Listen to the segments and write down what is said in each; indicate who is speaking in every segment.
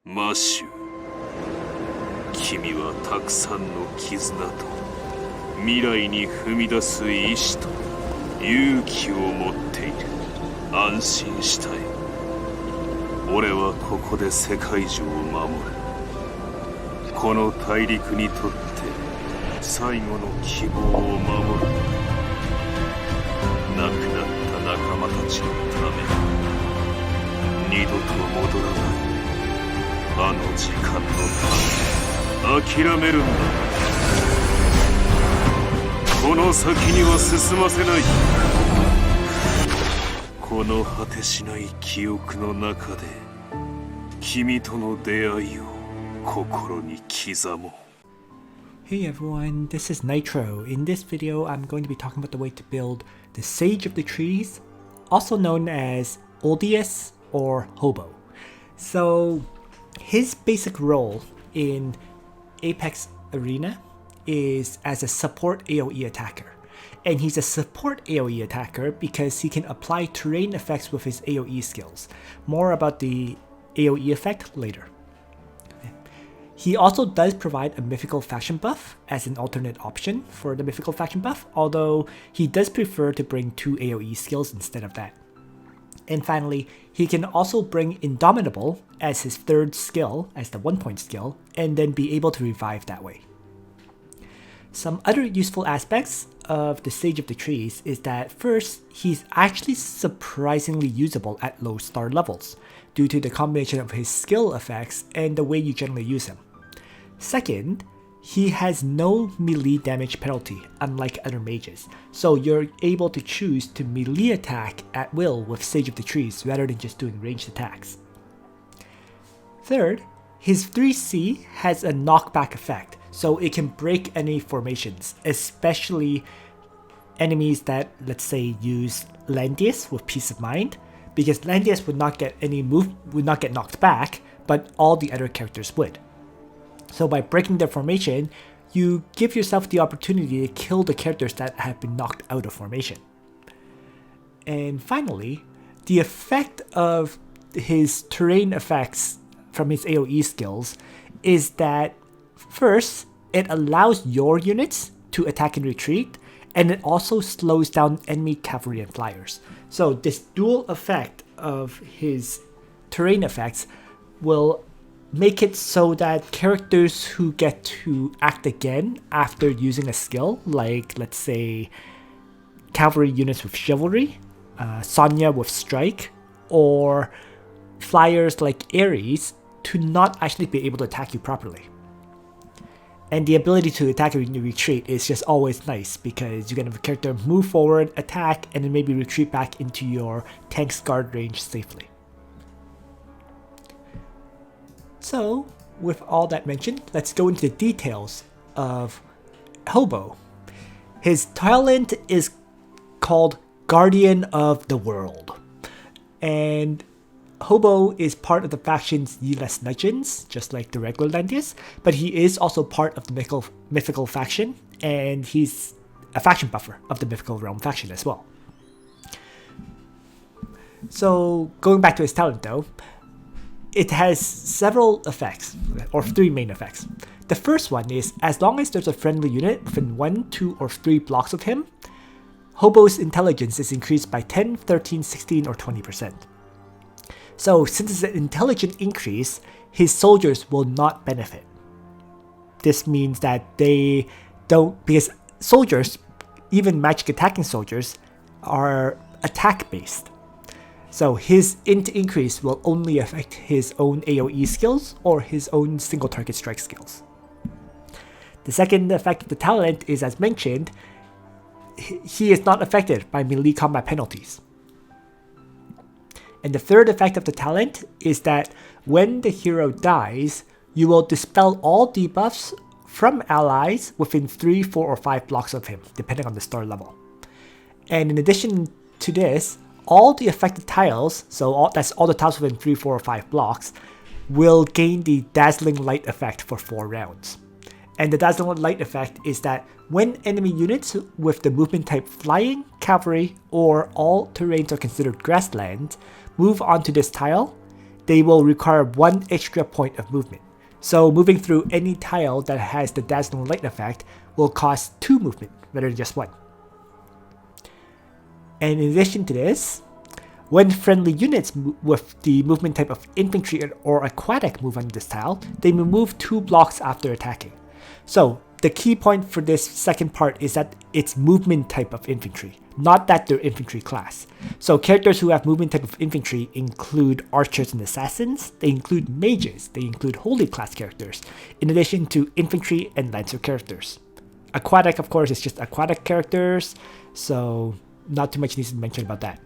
Speaker 1: マシュ、君はたくさんの絆と未来に踏み出す意志と勇気を持っている。安心したい。俺はここで世界中を守る。この大陸にとって最後の希望を守る。亡くなった仲間たちのために二度と戻らないあの時間のため諦めるんだ。この先には進ませない。この果てしない記憶の中で君との出会いを心に刻もう。
Speaker 2: Hey everyone, this is Nitro. In this video, I'm going to be talking about the way to build the Sage of the Trees, also known as Oldius or Hobo. So, his basic role in Apex Arena is as a support AoE attacker. And he's a support AoE attacker because he can apply terrain effects with his AoE skills. More about the AoE effect later. He also does provide a mythical faction buff as an alternate option for the mythical faction buff, although he does prefer to bring 2 AoE skills instead of that. And finally, he can also bring Indomitable as his 3rd skill, as the 1-point skill, and then be able to revive that way. Some other useful aspects of the Sage of the Trees is that first, he's actually surprisingly usable at low star levels, due to the combination of his skill effects and the way you generally use him. Second, he has no melee damage penalty, unlike other mages, so you're able to choose to melee attack at will with Sage of the Trees rather than just doing ranged attacks. Third, his 3C has a knockback effect, so it can break enemy formations, especially enemies that, let's say, use Langrisser with Peace of Mind, because Langrisser would not get knocked back, but all the other characters would. So by breaking their formation, you give yourself the opportunity to kill the characters that have been knocked out of formation. And finally, the effect of his terrain effects from his AoE skills is that first, it allows your units to attack and retreat, and it also slows down enemy cavalry and flyers. So this dual effect of his terrain effects will make it so that characters who get to act again after using a skill, like let's say cavalry units with chivalry, Sonya with strike, or flyers like Ares, to not actually be able to attack you properly. And the ability to attack and retreat is just always nice because you can have a character move forward, attack, and then maybe retreat back into your tank's guard range safely. So, with all that mentioned, let's go into the details of Hobo. His talent is called Guardian of the World. And Hobo is part of the faction's Yeeless Legends, just like the regular Langrisser, but he is also part of the mythical faction, and he's a faction buffer of the Mythical Realm faction as well. So, going back to his talent though, it has several effects, or 3 main effects. The first one is, as long as there's a friendly unit within 1, 2, or 3 blocks of him, Hobo's intelligence is increased by 10, 13, 16, or 20%. So, since it's an intelligent increase, his soldiers will not benefit. This means that they don't, because soldiers, even magic attacking soldiers, are attack based. So his int increase will only affect his own AoE skills or his own single target strike skills. The second effect of the talent is, as mentioned, he is not affected by melee combat penalties. And the third effect of the talent is that when the hero dies, you will dispel all debuffs from allies within 3, 4, or 5 blocks of him, depending on the star level. And in addition to this, all the affected tiles, so that's all the tiles within 3, 4, or 5 blocks, will gain the Dazzling Light effect for 4 rounds. And the Dazzling Light effect is that when enemy units with the movement type Flying, Cavalry, or all terrains are considered grassland, move onto this tile, they will require 1 extra point of movement. So moving through any tile that has the Dazzling Light effect will cost 2 movement rather than just 1. And in addition to this, when friendly units with the movement type of infantry or aquatic move on this tile, they will move 2 blocks after attacking. So the key point for this second part is that it's movement type of infantry, not that they're infantry class. So characters who have movement type of infantry include archers and assassins, they include mages, they include holy class characters, in addition to infantry and lancer characters. Aquatic, of course, is just aquatic characters, so not too much needs to mention about that.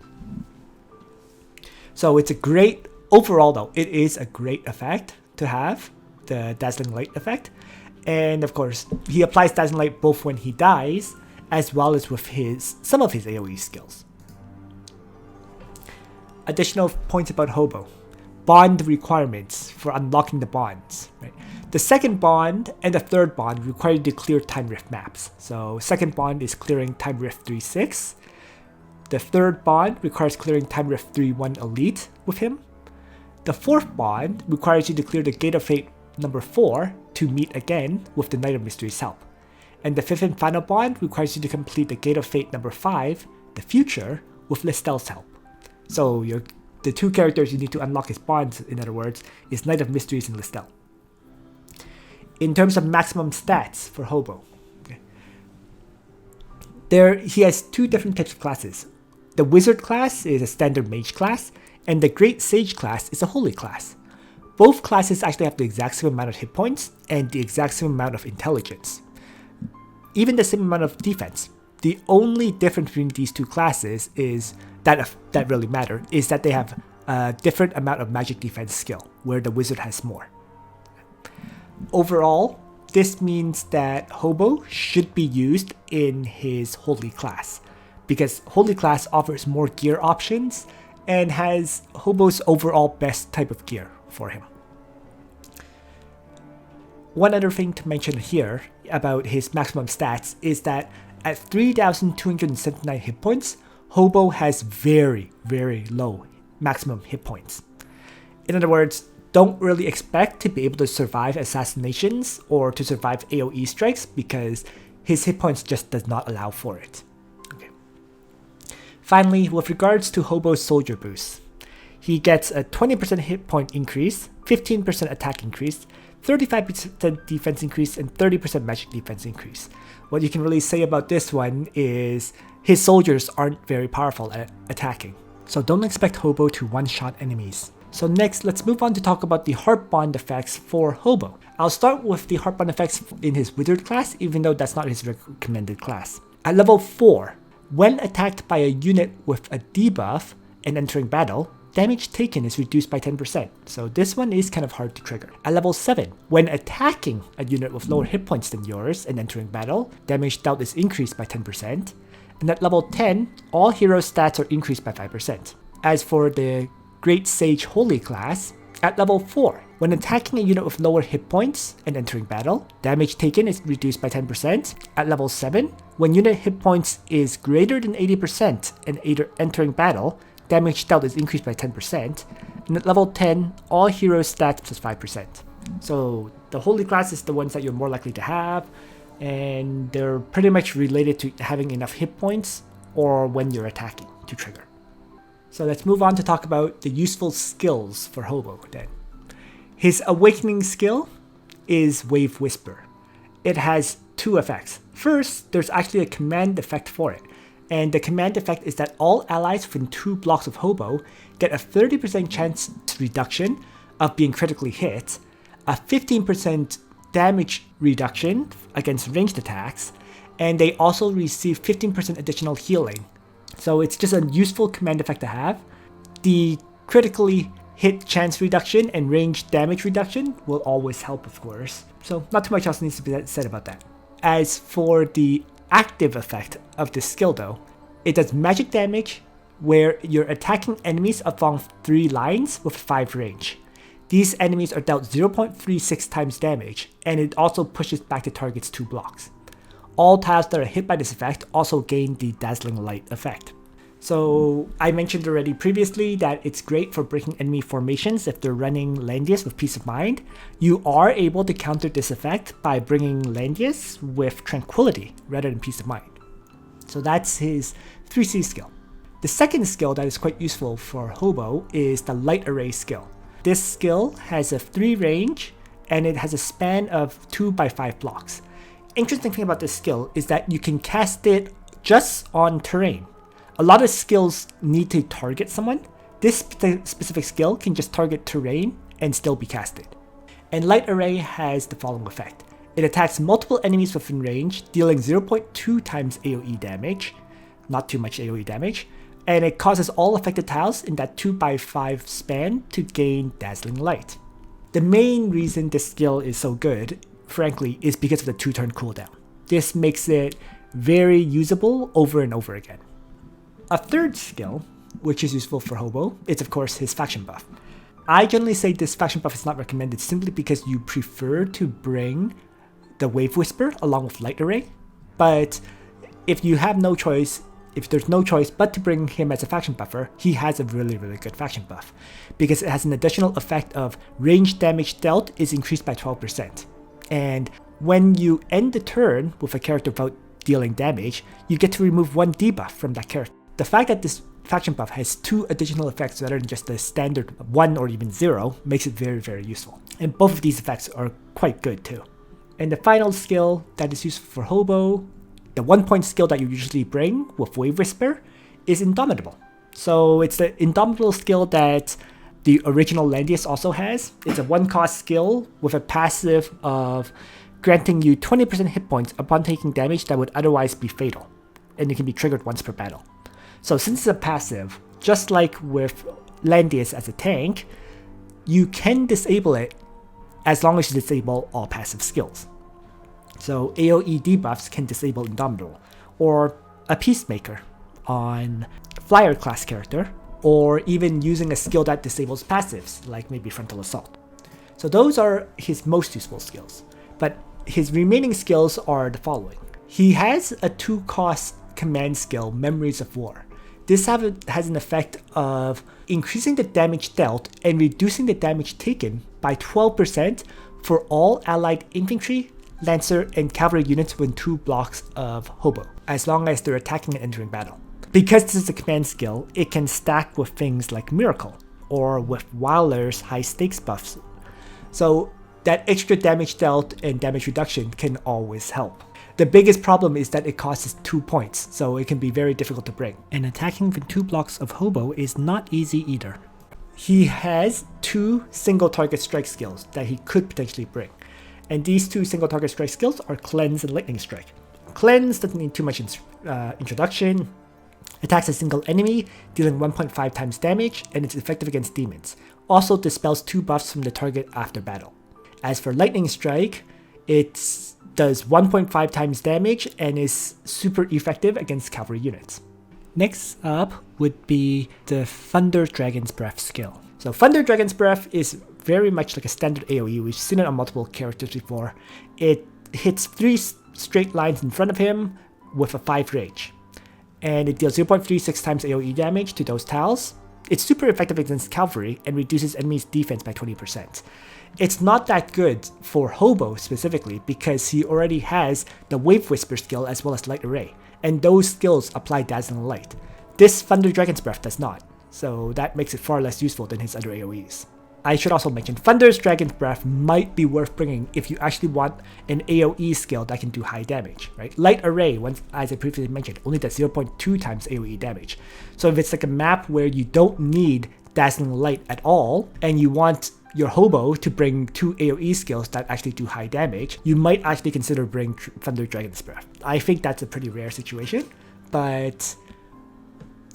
Speaker 2: So it's a great, overall though, it is a great effect to have, the Dazzling Light effect. And of course, he applies Dazzling Light both when he dies, as well as with some of his AoE skills. Additional points about Hobo. Bond requirements for unlocking the bonds. Right? The second bond and the third bond require you to clear Time Rift maps. So second bond is clearing Time Rift 3.6. The third bond requires clearing Time Rift 3.1 Elite with him. The fourth bond requires you to clear the Gate of Fate number 4 to meet again with the Knight of Mystery's help. And the fifth and final bond requires you to complete the Gate of Fate number 5, the Future, with Listel's help. So the 2 characters you need to unlock his bonds, in other words, is Knight of Mysteries and Listel. In terms of maximum stats for Hobo, he has 2 different types of classes. The Wizard class is a standard mage class, and the Great Sage class is a holy class. Both classes actually have the exact same amount of hit points and the exact same amount of intelligence. Even the same amount of defense. The only difference between these 2 classes is that really matter is that they have a different amount of magic defense skill, where the Wizard has more. Overall, this means that Hobo should be used in his holy class, because holy class offers more gear options and has Hobo's overall best type of gear for him. One other thing to mention here about his maximum stats is that at 3,279 hit points, Hobo has very, very low maximum hit points. In other words, don't really expect to be able to survive assassinations or to survive AoE strikes because his hit points just does not allow for it. Okay. Finally, with regards to Hobo's soldier boost, he gets a 20% hit point increase, 15% attack increase, 35% defense increase, and 30% magic defense increase. What you can really say about this one is his soldiers aren't very powerful at attacking, so don't expect Hobo to one-shot enemies. So next, let's move on to talk about the Heart Bond effects for Hobo. I'll start with the Heart Bond effects in his Wizard class, even though that's not his recommended class. At level 4, when attacked by a unit with a debuff and entering battle, damage taken is reduced by 10%, so this one is kind of hard to trigger. At level 7, when attacking a unit with lower hit points than yours and entering battle, damage dealt is increased by 10%. And at level 10, all hero stats are increased by 5%. As for the Great Sage Holy class, at level 4, when attacking a unit with lower hit points and entering battle, damage taken is reduced by 10%. At level 7, when unit hit points is greater than 80% and entering battle, damage dealt is increased by 10%. And at level 10, all hero stats plus 5%. So the Holy class is the ones that you're more likely to have, and they're pretty much related to having enough hit points or when you're attacking to trigger. So let's move on to talk about the useful skills for Hobo then. His Awakening skill is Wave Whisper. It has 2 effects. First, there's actually a command effect for it. And the command effect is that all allies within 2 blocks of Hobo get a 30% chance reduction of being critically hit, a 15% damage reduction against ranged attacks, and they also receive 15% additional healing. So it's just a useful command effect to have. The critically hit chance reduction and range damage reduction will always help, of course. So not too much else needs to be said about that. As for the active effect of this skill though, it does magic damage where you're attacking enemies along 3 lines with 5 range. These enemies are dealt 0.36 times damage, and it also pushes back the target's 2 blocks. All tiles that are hit by this effect also gain the Dazzling Light effect. So I mentioned already previously that it's great for breaking enemy formations if they're running Langrisser with Peace of Mind. You are able to counter this effect by bringing Langrisser with Tranquility rather than Peace of Mind. So that's his 3C skill. The second skill that is quite useful for Hobo is the Light Array skill. This skill has a 3 range and it has a span of 2 by 5 blocks. Interesting thing about this skill is that you can cast it just on terrain. A lot of skills need to target someone. This specific skill can just target terrain and still be casted. And Light Array has the following effect. It attacks multiple enemies within range, dealing 0.2 times AoE damage, not too much AoE damage, and it causes all affected tiles in that 2 by 5 span to gain Dazzling Light. The main reason this skill is so good, frankly, is because of the 2-turn cooldown. This makes it very usable over and over again. A third skill, which is useful for Hobo, is of course his faction buff. I generally say this faction buff is not recommended simply because you prefer to bring the Wave Whisper along with Light Array, but if you have no choice, if there's no choice but to bring him as a faction buffer, he has a really good faction buff, because it has an additional effect of range damage dealt is increased by 12%. And when you end the turn with a character without dealing damage, you get to remove 1 debuff from that character. The fact that this faction buff has 2 additional effects rather than just the standard 1 or even 0 makes it very useful. And both of these effects are quite good too. And the final skill that is useful for Hobo, the 1-point skill that you usually bring with Wave Whisper, is Indomitable. So it's the Indomitable skill that the original Landius also has. It's a 1-cost skill with a passive of granting you 20% hit points upon taking damage that would otherwise be fatal, and it can be triggered once per battle. So since it's a passive, just like with Landius as a tank, you can disable it as long as you disable all passive skills. So AoE debuffs can disable Indomitable, or a Peacemaker on Flyer class character, or even using a skill that disables passives, like maybe Frontal Assault. So those are his most useful skills, but his remaining skills are the following. He has a 2-cost command skill, Memories of War. This has an effect of increasing the damage dealt and reducing the damage taken by 12% for all allied infantry, lancer, and cavalry units within 2 blocks of Hobo, as long as they're attacking and entering battle. Because this is a command skill, it can stack with things like Miracle, or with Wilder's high stakes buffs. So that extra damage dealt and damage reduction can always help. The biggest problem is that it costs 2 points, so it can be very difficult to bring. And attacking within 2 blocks of Hobo is not easy either. He has 2 single target strike skills that he could potentially bring. And these 2 single target strike skills are Cleanse and Lightning Strike. Cleanse doesn't need too much introduction. Attacks a single enemy, dealing 1.5 times damage, and it's effective against demons. Also dispels 2 buffs from the target after battle. As for Lightning Strike, it does 1.5 times damage and is super effective against cavalry units. Next up would be the Thunder Dragon's Breath skill. So Thunder Dragon's Breath is very much like a standard AoE. We've seen it on multiple characters before. It hits 3 straight lines in front of him with a 5 range. And it deals 0.36 times AoE damage to those tiles. It's super effective against cavalry and reduces enemies' defense by 20%. It's not that good for Hobo specifically because he already has the Wave Whisper skill as well as Light Array, and those skills apply Dazzling Light. This Thunder Dragon's Breath does not, so that makes it far less useful than his other AoEs. I should also mention, Thunder's Dragon's Breath might be worth bringing if you actually want an AoE skill that can do high damage, right? Light Array, as I previously mentioned, only does 0.2 times AoE damage. So if it's like a map where you don't need Dazzling Light at all, and you want your Hobo to bring 2 AoE skills that actually do high damage, you might actually consider bringing Thunder Dragon's Breath. I think that's a pretty rare situation, but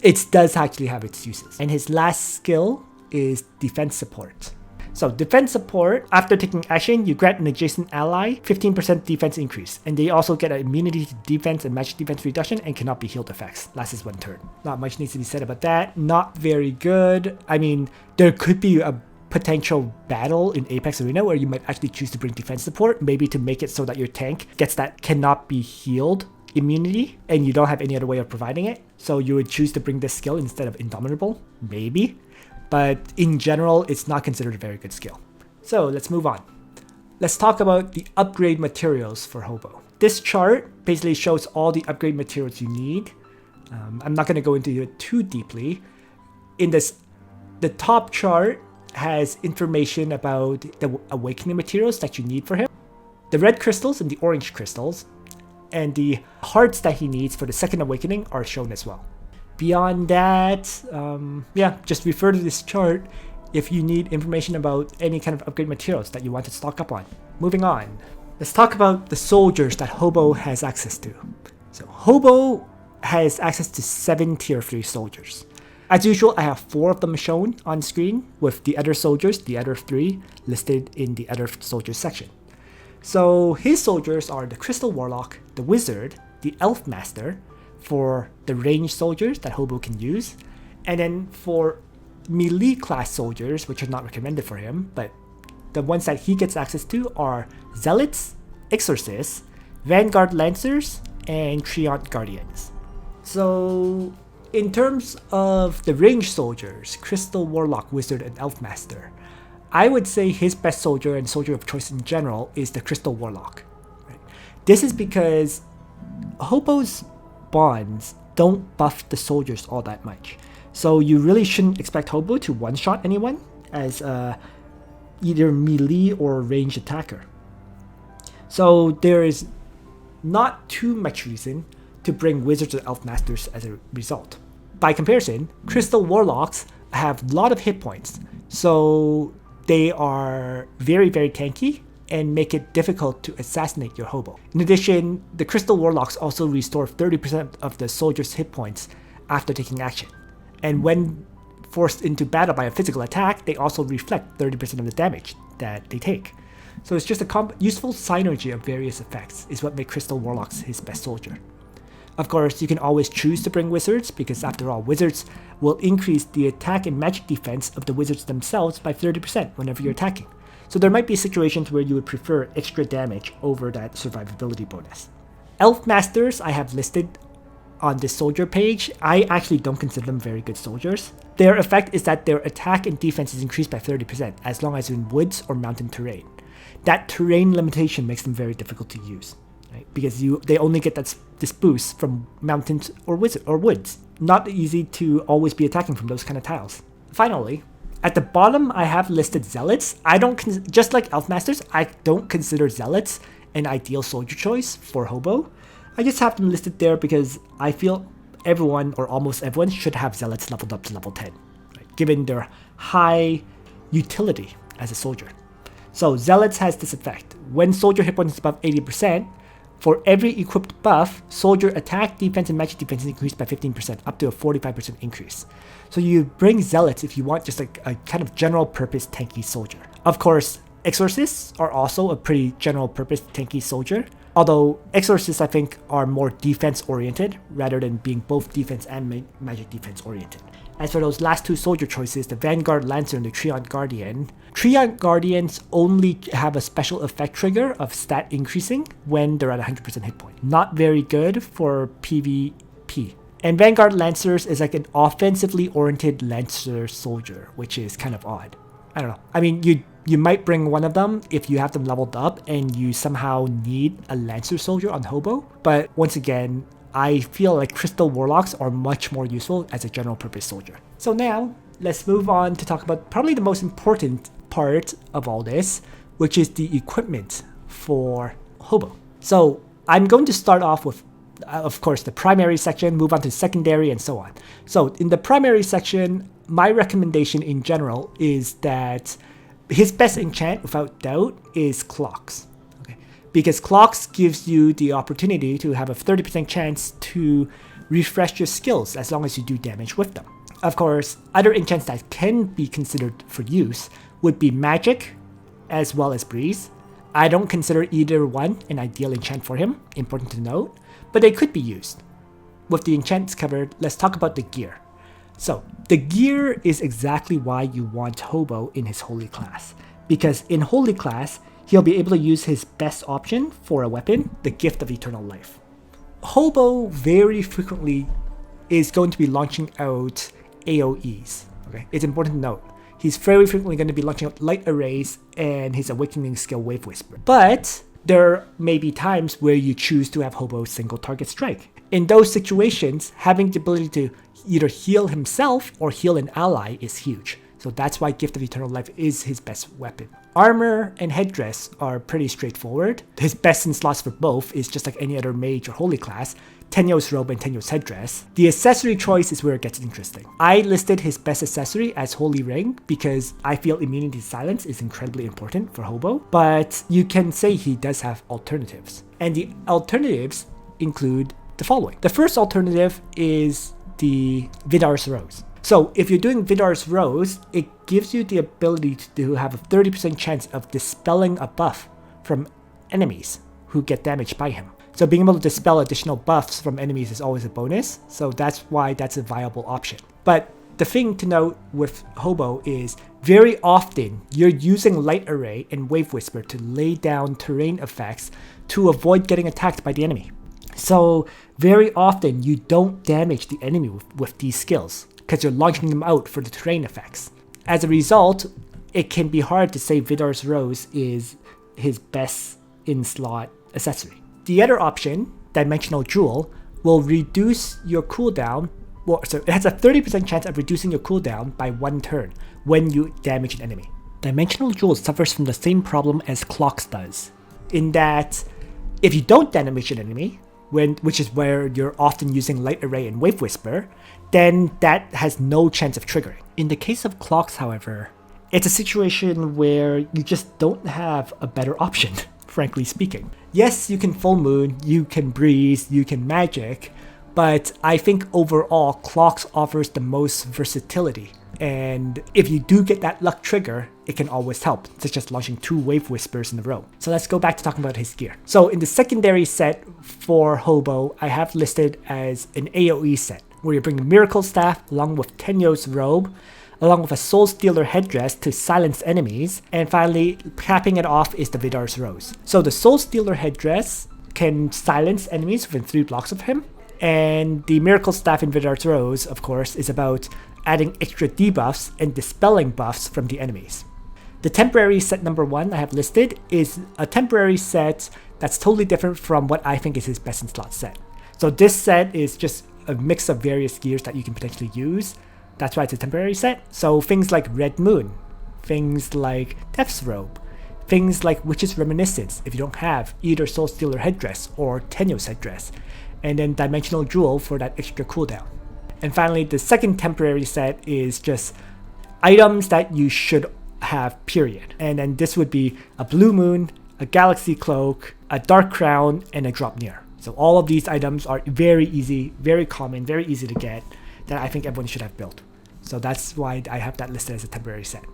Speaker 2: it does actually have its uses. And his last skill is Defense Support. So Defense Support, after taking action, you grant an adjacent ally 15% defense increase, and they also get an immunity to defense and magic defense reduction and cannot be healed effects. Lasts 1 turn. Not much needs to be said about that. Not very good. I mean, there could be a potential battle in Apex Arena where you might actually choose to bring Defense Support, maybe to make it so that your tank gets that cannot be healed immunity and you don't have any other way of providing it, so you would choose to bring this skill instead of Indomitable, maybe. But in general, it's not considered a very good skill. So let's move on. Let's talk about the upgrade materials for Hobo. This chart basically shows all the upgrade materials you need. I'm not going to go into it too deeply. In this, the top chart has information about the awakening materials that you need for him, the red crystals and the orange crystals, and the hearts that he needs for the second awakening are shown as well. Beyond that, yeah, just refer to this chart if you need information about any kind of upgrade materials that you want to stock up on. Moving on, let's talk about the soldiers that Hobo has access to. So Hobo has access to 7 tier 3 soldiers. As usual, I have 4 of them shown on screen, with the other soldiers, the other 3, listed in the other soldiers section. So his soldiers are the Crystal Warlock, the Wizard, the Elf Master, for the ranged soldiers that Hobo can use, and then for melee class soldiers, which are not recommended for him, but the ones that he gets access to are Zealots, Exorcists, Vanguard Lancers, and Treant Guardians. So in terms of the ranged soldiers, Crystal Warlock, Wizard, and Elf Master, I would say his best soldier and soldier of choice in general is the Crystal Warlock. Right? This is because Hobo's bonds don't buff the soldiers all that much. So you really shouldn't expect Hobo to one-shot anyone as either melee or ranged attacker. So there is not too much reason to bring Wizards or Elf Masters as a result. By comparison, Crystal Warlocks have a lot of hit points, so they are very, very tanky and make it difficult to assassinate your Hobo. In addition, the Crystal Warlocks also restore 30% of the soldier's hit points after taking action. And when forced into battle by a physical attack, they also reflect 30% of the damage that they take. So it's just a useful synergy of various effects is what makes Crystal Warlocks his best soldier. Of course, you can always choose to bring Wizards, because after all, Wizards will increase the attack and magic defense of the Wizards themselves by 30% whenever you're attacking. So there might be situations where you would prefer extra damage over that survivability bonus. Elf Masters I have listed on this soldier page. I actually don't consider them very good soldiers. Their effect is that their attack and defense is increased by 30% as long as in woods or mountain terrain. That terrain limitation makes them very difficult to use, right? Because they only get this boost from mountains or woods. Not easy to always be attacking from those kind of tiles. Finally, at the bottom I have listed Zealots. Just like Elf Masters, I don't consider Zealots an ideal soldier choice for Hobo. I just have them listed there because I feel everyone or almost everyone should have Zealots leveled up to level 10, right? Given their high utility as a soldier. So Zealots has this effect. When soldier hit points is above 80%, for every equipped buff, soldier attack, defense, and magic defense is increased by 15%, up to a 45% increase. So you bring Zealots if you want just like a kind of general purpose tanky soldier. Of course, Exorcists are also a pretty general purpose tanky soldier, although Exorcists I think are more defense oriented rather than being both defense and magic defense oriented. As for those last 2 soldier choices, the Vanguard Lancer and the Treant Guardian, Treant Guardians only have a special effect trigger of stat increasing when they're at 100% hit point. Not very good for PvP. And Vanguard Lancers is like an offensively oriented Lancer soldier, which is kind of odd. I don't know. I mean, you might bring one of them if you have them leveled up and you somehow need a Lancer soldier on Hobo. But once again, I feel like Crystal Warlocks are much more useful as a general purpose soldier. So now, let's move on to talk about probably the most important part of all this, which is the equipment for Hobo. So I'm going to start off with, of course, the primary section, move on to secondary, and so on. So in the primary section, my recommendation in general is that his best enchant, without doubt, is Clocks. Because Clocks gives you the opportunity to have a 30% chance to refresh your skills as long as you do damage with them. Of course, other enchants that can be considered for use would be Magic as well as Breeze. I don't consider either one an ideal enchant for him, important to note, but they could be used. With the enchants covered, let's talk about the gear. So, the gear is exactly why you want Hobo in his Holy class, because in Holy class, he'll be able to use his best option for a weapon, the Gift of Eternal Life. Hobo very frequently is going to be launching out AoEs. Okay, it's important to note. He's very frequently going to be launching out light arrays and his awakening skill Wave Whisper. But there may be times where you choose to have Hobo single target strike. In those situations, having the ability to either heal himself or heal an ally is huge. So that's why Gift of Eternal Life is his best weapon. Armor and headdress are pretty straightforward. His best in slots for both is just like any other mage or holy class, Tenyo's robe and Tenyo's headdress. The accessory choice is where it gets interesting. I listed his best accessory as Holy Ring because I feel immunity to silence is incredibly important for Hobo, but you can say he does have alternatives. And the alternatives include the following. The first alternative is the Vidar's Rose. So if you're doing Vidar's Rose, it gives you the ability to have a 30% chance of dispelling a buff from enemies who get damaged by him. So being able to dispel additional buffs from enemies is always a bonus, so that's why that's a viable option. But the thing to note with Hobo is very often you're using Light Array and Wave Whisper to lay down terrain effects to avoid getting attacked by the enemy. So very often you don't damage the enemy with these skills because you're launching them out for the terrain effects. As a result, it can be hard to say Vidar's Rose is his best in-slot accessory. The other option, Dimensional Jewel, will reduce your cooldown. So it has a 30% chance of reducing your cooldown by 1 turn when you damage an enemy. Dimensional Jewel suffers from the same problem as Clocks does, in that if you don't damage an enemy, which is where you're often using Light Array and Wave Whisper, then that has no chance of triggering. In the case of Clocks, however, it's a situation where you just don't have a better option, frankly speaking. Yes, you can Full Moon, you can Breeze, you can Magic, but I think overall Clocks offers the most versatility. And if you do get that luck trigger, it can always help, such as launching 2 Wave Whispers in a row. So let's go back to talking about his gear. So in the secondary set for Hobo, I have listed as an AoE set, where you bring Miracle Staff along with Tenyo's robe, along with a Soul Stealer headdress to silence enemies, and finally capping it off is the Vidar's Rose. So the Soul Stealer headdress can silence enemies within 3 blocks of him, and the Miracle Staff in Vidar's Rose, of course, is about adding extra debuffs and dispelling buffs from the enemies. The temporary set number 1 I have listed is a temporary set that's totally different from what I think is his best in slot set. So this set is just a mix of various gears that you can potentially use. That's why it's a temporary set. So things like Red Moon, things like Death's Robe, things like Witch's Reminiscence if you don't have either Soul Stealer headdress or Tenyo's headdress, and then Dimensional Jewel for that extra cooldown. And finally, the second temporary set is just items that you should have, period. And then this would be a Blue Moon, a Galaxy Cloak, a Dark Crown, and a Drop Near. So all of these items are very easy, very common, very easy to get, that I think everyone should have built. So that's why I have that listed as a temporary set.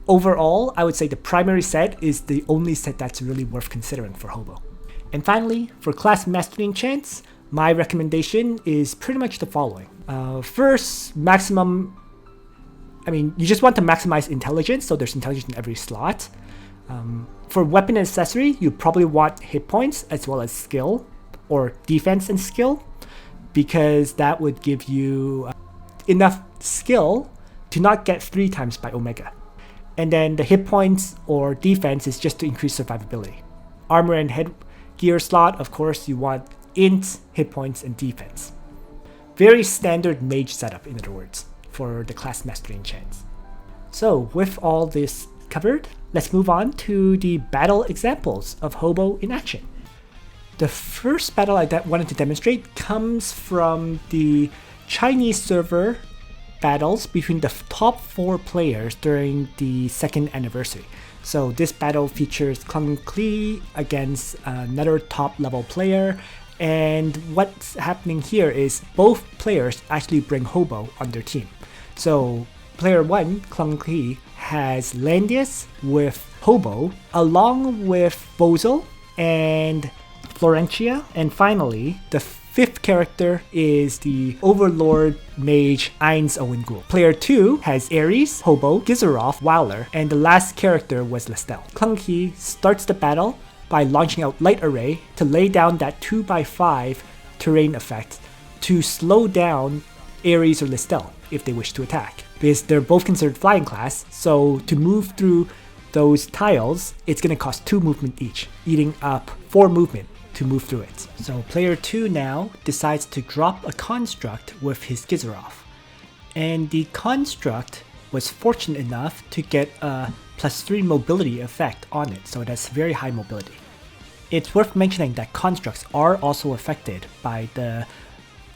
Speaker 2: Overall, I would say the primary set is the only set that's really worth considering for Hobo. And finally, for class mastery enchants, my recommendation is pretty much the following. First, you just want to maximize intelligence, so there's intelligence in every slot. For weapon and accessory, you probably want hit points as well as skill, or defense and skill, because that would give you enough skill to not get 3 times by Omega. And then the hit points or defense is just to increase survivability. Armor and headgear slot, of course, you want int, hit points, and defense. Very standard mage setup, in other words, for the class mastery enchants. So with all this covered, let's move on to the battle examples of Hobo in action. The first battle I wanted to demonstrate comes from the Chinese server battles between the top 4 players during the 2nd anniversary. So this battle features Clung Klee against another top level player, and what's happening here is both players actually bring Hobo on their team. So player 1, Clung Klee, has Landius with Hobo, along with Bozel and Florentia, and finally the 5th character is the Overlord Mage Ainz Owengul. Player 2 has Ares, Hobo, Gizaroth, Wowler, and the last character was Lestel. Clung Klee starts the battle by launching out Light Array to lay down that 2x5 terrain effect to slow down Ares or Listel if they wish to attack. Because they're both considered flying class, so to move through those tiles, it's going to cost 2 movement each, eating up 4 movement to move through it. So player 2 now decides to drop a construct with his Gizaroff. And the construct was fortunate enough to get a +3 mobility effect on it, so it has very high mobility. It's worth mentioning that constructs are also affected by the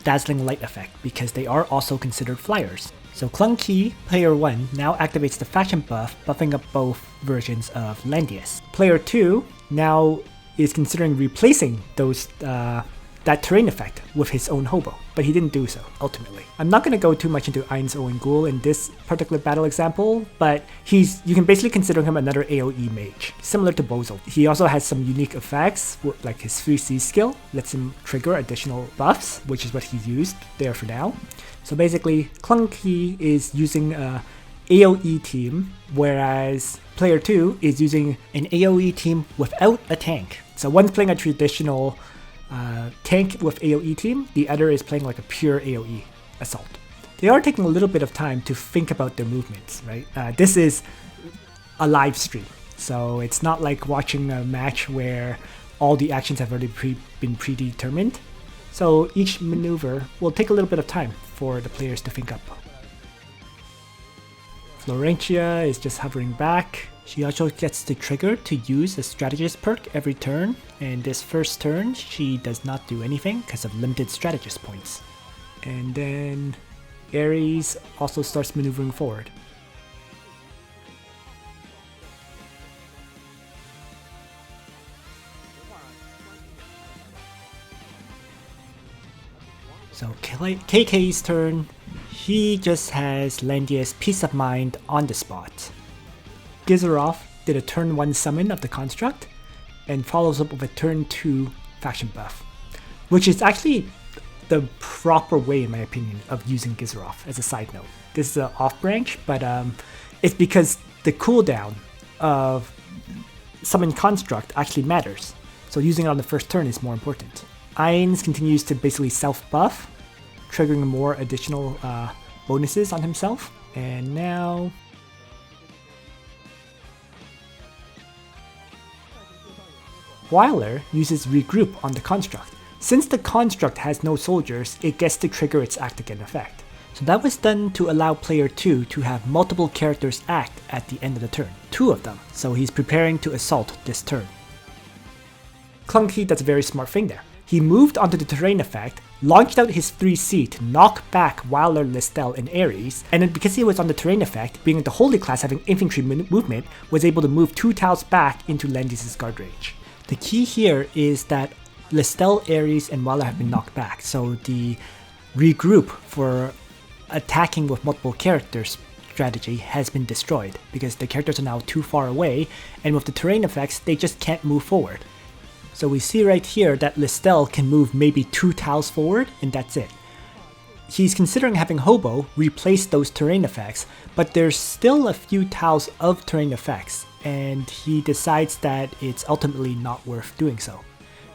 Speaker 2: Dazzling Light effect because they are also considered flyers. So Clunky, player 1, now activates the faction buff, buffing up both versions of Landius. Player 2 now is considering replacing those that terrain effect with his own Hobo, but he didn't do so, ultimately. I'm not going to go too much into Ain's Owen Ghoul in this particular battle example, but you can basically consider him another AoE mage, similar to Bozel. He also has some unique effects, like his 3C skill, lets him trigger additional buffs, which is what he's used there for now. So basically, Clunky is using a AoE team, whereas player 2 is using an AoE team without a tank. So one's playing a traditional tank with AoE team, the other is playing like a pure AoE assault. They are taking a little bit of time to think about their movements, right? This is a live stream, so it's not like watching a match where all the actions have already been predetermined. So each maneuver will take a little bit of time for the players to think up. Florentia is just hovering back. She also gets the trigger to use a strategist perk every turn, and this first turn she does not do anything because of limited strategist points. And then Ares also starts maneuvering forward. So KK's turn, he just has Landius Peace of Mind on the spot. Gizaroff did a turn 1 summon of the construct and follows up with a turn 2 faction buff, which is actually the proper way, in my opinion, of using Gizaroff as a side note. This is an off branch, but it's because the cooldown of summon construct actually matters, so using it on the first turn is more important. Ain's continues to basically self-buff, triggering more additional bonuses on himself, and now Weiler uses Regroup on the construct. Since the construct has no soldiers, it gets to trigger its act again effect. So that was done to allow player 2 to have multiple characters act at the end of the turn, 2 of them, so he's preparing to assault this turn. Clunky does a very smart thing there. He moved onto the terrain effect, launched out his 3C to knock back Weiler, Listel, and Ares, and then because he was on the terrain effect, being the Holy class having infantry movement, was able to move 2 tiles back into Landius' guard range. The key here is that Listel, Ares, and Weiler have been knocked back, so the regroup for attacking with multiple characters strategy has been destroyed, because the characters are now too far away, and with the terrain effects, they just can't move forward. So we see right here that Listel can move maybe 2 tiles forward, and that's it. He's considering having Hobo replace those terrain effects, but there's still a few tiles of terrain effects, and he decides that it's ultimately not worth doing so.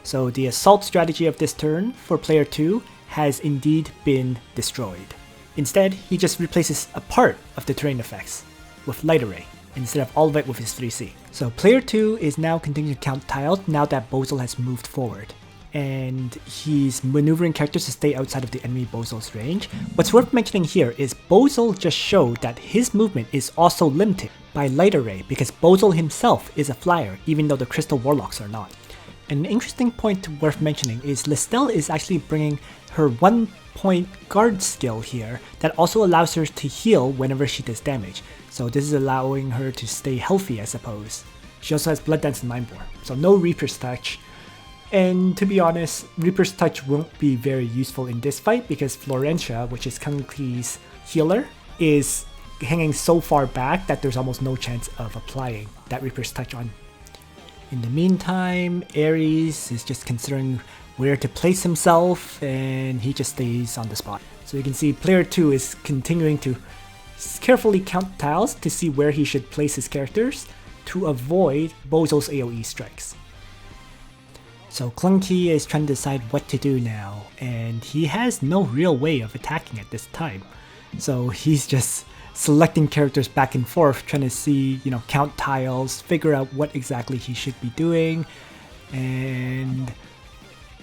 Speaker 2: So the assault strategy of this turn for player 2 has indeed been destroyed. Instead, he just replaces a part of the terrain effects with Light Array, instead of all of it with his 3C. So player 2 is now continuing to count tiles now that Bozel has moved forward, and he's maneuvering characters to stay outside of the enemy Bozel's range. What's worth mentioning here is Bozel just showed that his movement is also limited by Light Array because Bozel himself is a flyer, even though the Crystal Warlocks are not. An interesting point worth mentioning is Listel is actually bringing her 1-point guard skill here that also allows her to heal whenever she does damage. So this is allowing her to stay healthy, I suppose. She also has Blood Dance and Mindbore, so no Reaper's Touch. And to be honest, Reaper's Touch won't be very useful in this fight because Florentia, which is Clunky's healer, is hanging so far back that there's almost no chance of applying that Reaper's Touch on. In the meantime, Ares is just considering where to place himself, and he just stays on the spot. So you can see player 2 is continuing to carefully count tiles to see where he should place his characters to avoid Bozel's AoE strikes. So Clunky is trying to decide what to do now, and he has no real way of attacking at this time. So he's just selecting characters back and forth, trying to see, count tiles, figure out what exactly he should be doing, and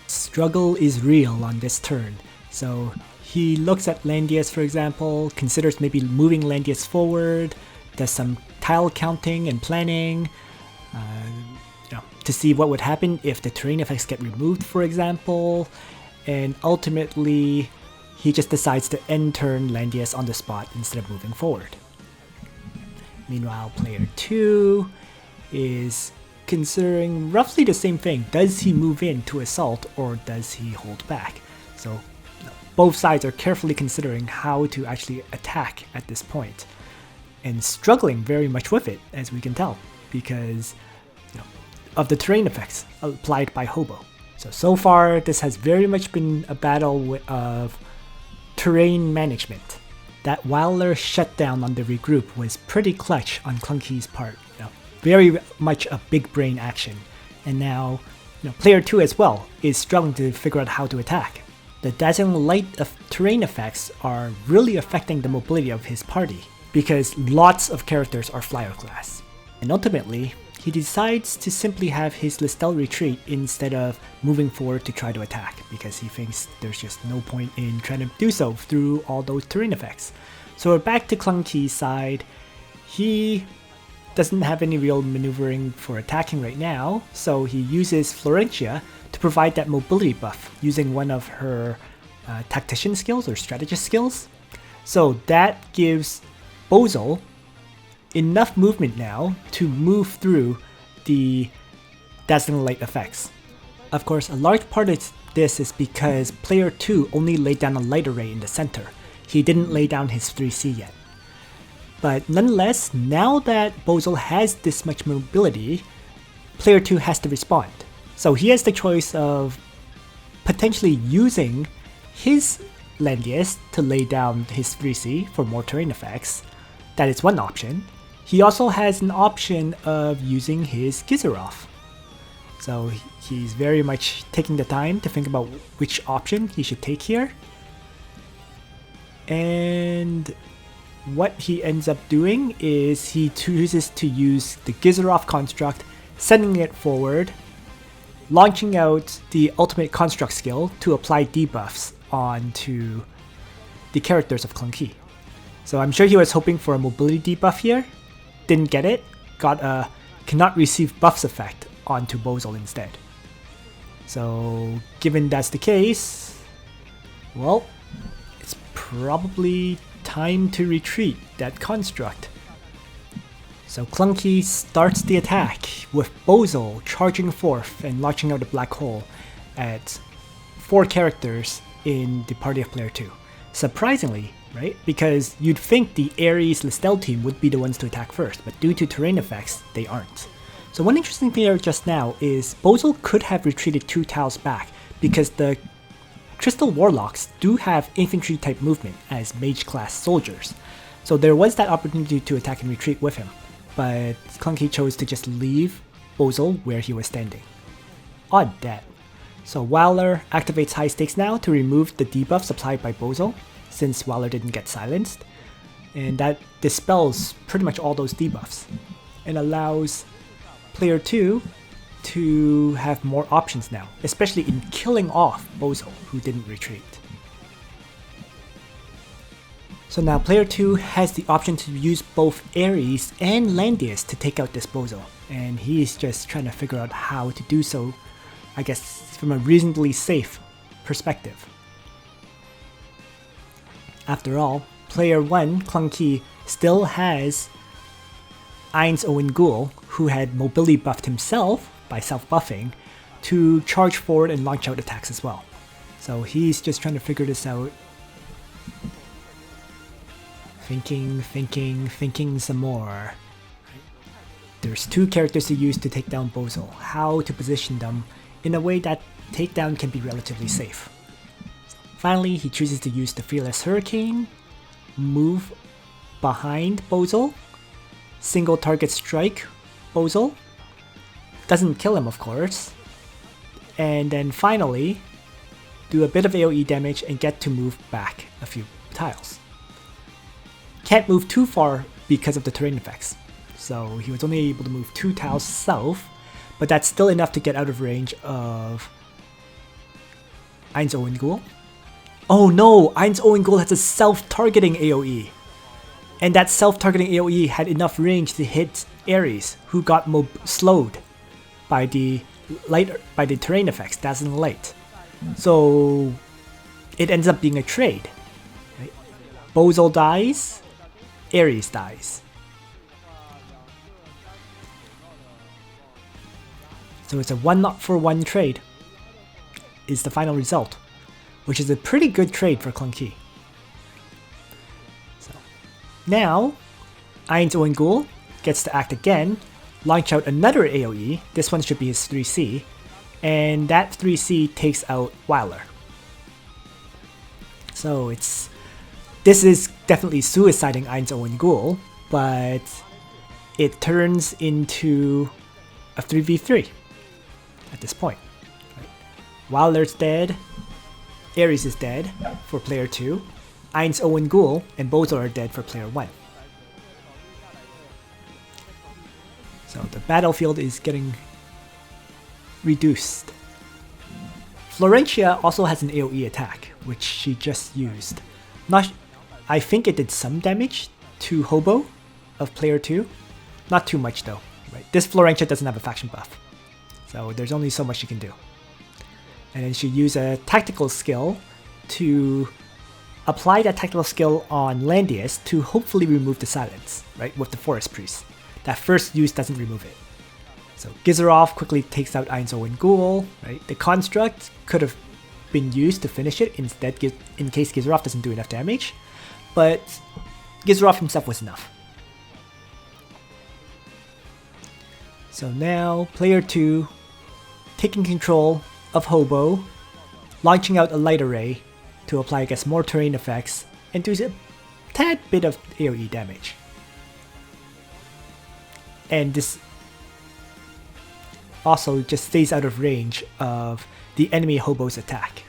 Speaker 2: struggle is real on this turn. So he looks at Landius, for example, considers maybe moving Landius forward, does some tile counting and planning, to see what would happen if the terrain effects get removed, for example, and ultimately he just decides to end turn Landius on the spot instead of moving forward. Meanwhile, player 2 is considering roughly the same thing. Does he move in to assault or does he hold back? So both sides are carefully considering how to actually attack at this point, and struggling very much with it, as we can tell, because of the terrain effects applied by Hobo. So far this has very much been a battle of terrain management. That Wilder shutdown on the regroup was pretty clutch on Clunky's part. Very much a big brain action. And now, player 2 as well is struggling to figure out how to attack. The dazzling light of terrain effects are really affecting the mobility of his party, because lots of characters are flyer class. And ultimately, he decides to simply have his Listel retreat instead of moving forward to try to attack, because he thinks there's just no point in trying to do so through all those terrain effects. So we're back to Clunky's side. He doesn't have any real maneuvering for attacking right now, so he uses Florentia to provide that mobility buff using one of her tactician skills or strategist skills. So that gives Bozel enough movement now to move through the dazzling light effects. Of course, a large part of this is because player 2 only laid down a light array in the center. He didn't lay down his 3C yet. But nonetheless, now that Bozel has this much mobility, player 2 has to respond. So he has the choice of potentially using his Landius to lay down his 3C for more terrain effects. That is one option. He also has an option of using his Gizerov. So he's very much taking the time to think about which option he should take here. And what he ends up doing is he chooses to use the Gizerov construct, sending it forward, launching out the ultimate construct skill to apply debuffs onto the characters of Clunky. So I'm sure he was hoping for a mobility debuff here, didn't get it, got a cannot receive buffs effect onto Bozel instead. So given that's the case, well, it's probably time to retreat that construct. So Clunky starts the attack with Bozel charging forth and launching out a black hole at 4 characters in the party of player 2. Surprisingly, right? Because you'd think the Ares Listel team would be the ones to attack first, but due to terrain effects, they aren't. So one interesting thing here just now is Bozel could have retreated 2 tiles back, because the Crystal Warlocks do have infantry type movement as mage class soldiers. So there was that opportunity to attack and retreat with him, but Clunky chose to just leave Bozel where he was standing. Odd that. So Wilder activates High Stakes now to remove the debuffs applied by Bozel, since Wilder didn't get silenced, and that dispels pretty much all those debuffs, and allows player 2 to have more options now, especially in killing off Bozel, who didn't retreat. So now player 2 has the option to use both Ares and Landius to take out this Bozel, and he's just trying to figure out how to do so, I guess, from a reasonably safe perspective. After all, player 1, Clunky, still has Ainz Owen Ghoul, who had mobility buffed himself by self-buffing, to charge forward and launch out attacks as well. So he's just trying to figure this out. Thinking some more. There's 2 characters to use to take down Bozel. How to position them in a way that takedown can be relatively safe. Finally, he chooses to use the Fearless Hurricane, move behind Bozel, single target strike Bozel. Doesn't kill him, of course. and then finally do a bit of AoE damage and get to move back a few tiles. Can't move too far because of the terrain effects, so he was only able to move 2 tiles south, but that's still enough to get out of range of Eins Owen-Ghoul. Oh no, Eins Owen-Ghoul has a self-targeting AoE, and that self-targeting AoE had enough range to hit Ares, who got slowed by the terrain effects, Dazzling Light. So it ends up being a trade. Right? Bozel dies, Ares dies. So it's a 1-for-1 trade is the final result, which is a pretty good trade for Clunky. So now Eins Owen-Ghoul gets to act again, launch out another AoE. This one should be his 3C, and that 3C takes out Wyler. So this is definitely suiciding Eins Owen-Ghoul, but it turns into a 3v3 at this point. Right? Wyler's dead, Ares is dead for player 2, Eins Owen-Ghoul and Bozel are dead for player 1. So the battlefield is getting reduced. Florentia also has an AoE attack, which she just used. I think it did some damage to Hobo of player 2. Not too much though. Right? This Florentia doesn't have a faction buff, so there's only so much she can do. And then she used a tactical skill to apply that tactical skill on Landius to hopefully remove the silence, right, with the Forest Priest. That first use doesn't remove it. So Gizerov quickly takes out Eins Owen-Ghoul, right? The construct could have been used to finish it instead in case Gizerov doesn't do enough damage, but Gizerov himself was enough. So now player 2 taking control of Hobo, launching out a light array to apply, I guess, more terrain effects and do a tad bit of AoE damage. And this also just stays out of range of the enemy Hobo's attack.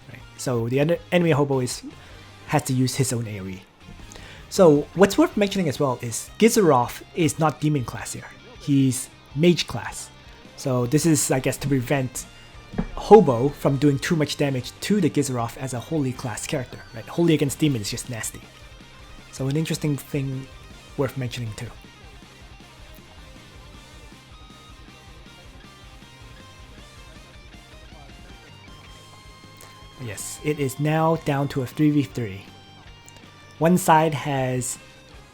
Speaker 2: Right? So the enemy Hobo has to use his own AoE. So what's worth mentioning as well is Gizerov is not demon class here. He's mage class. So this is, I guess, to prevent Hobo from doing too much damage to the Gizerov as a holy class character. Right? Holy against demon is just nasty. So an interesting thing worth mentioning too. Yes, it is now down to a 3v3. One side has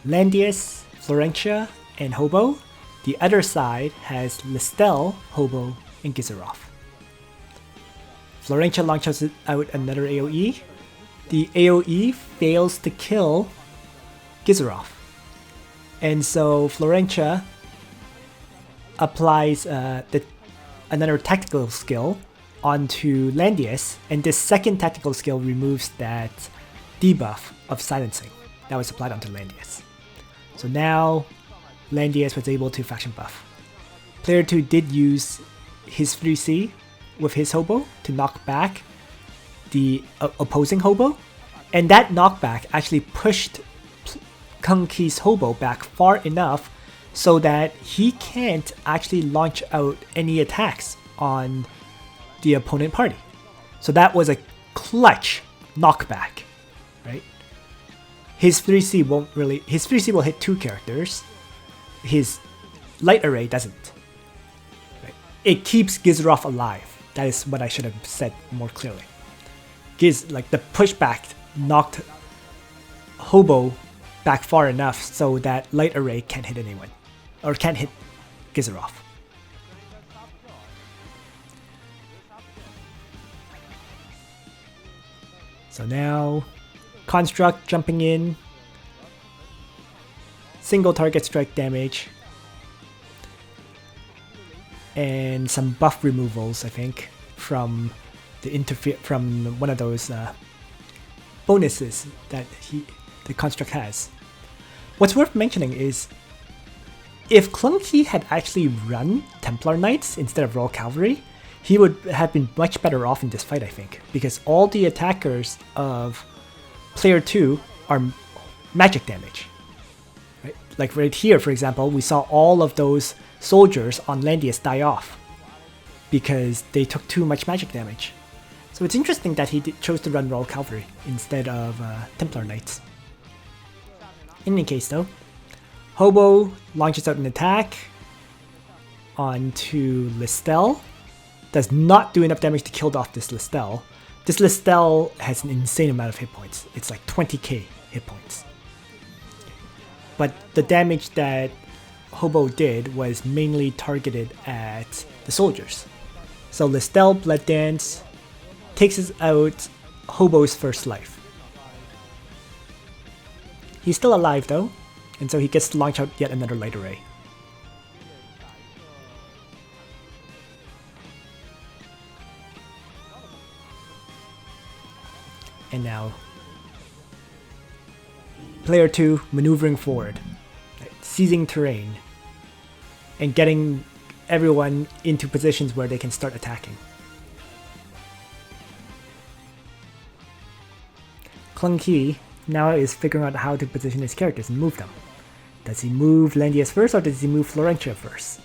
Speaker 2: Landius, Florentia, and Hobo. The other side has Listel, Hobo, and Gizerov. Florentia launches out another AoE. The AoE fails to kill Gizerov. And so Florentia applies another tactical skill onto Landius, and this second tactical skill removes that debuff of silencing that was applied onto Landius. So now Landius was able to faction buff. Player 2 did use his 3C with his Hobo to knock back the opposing Hobo, and that knockback actually pushed Clunky's Hobo back far enough so that he can't actually launch out any attacks on the opponent party. So that was a clutch knockback, right? His 3C will hit 2 characters. His light array doesn't. Right? It keeps Gizerov alive. That is what I should have said more clearly. The pushback knocked Hobo back far enough so that light array can't hit anyone, or can't hit Gizerov. So now, Construct jumping in, single target strike damage, and some buff removals, I think, from one of those bonuses that the Construct has. What's worth mentioning is, if Clunky had actually run Templar Knights instead of Royal Cavalry, he would have been much better off in this fight, I think, because all the attackers of player 2 are magic damage. Right? Like right here, for example, we saw all of those soldiers on Langrisser die off because they took too much magic damage. So it's interesting that he chose to run Royal Cavalry instead of Templar Knights. In any case though, Hobo launches out an attack onto Listel. Does not do enough damage to kill off this Listel. This Listel has an insane amount of hit points. It's like 20k hit points. But the damage that Hobo did was mainly targeted at the soldiers. So Listel Blood Dance takes out Hobo's first life. He's still alive though, and so he gets to launch out yet another light array. And now, player 2 maneuvering forward, right, seizing terrain, and getting everyone into positions where they can start attacking. Clunky now is figuring out how to position his characters and move them. Does he move Langrisser first or does he move Florentia first?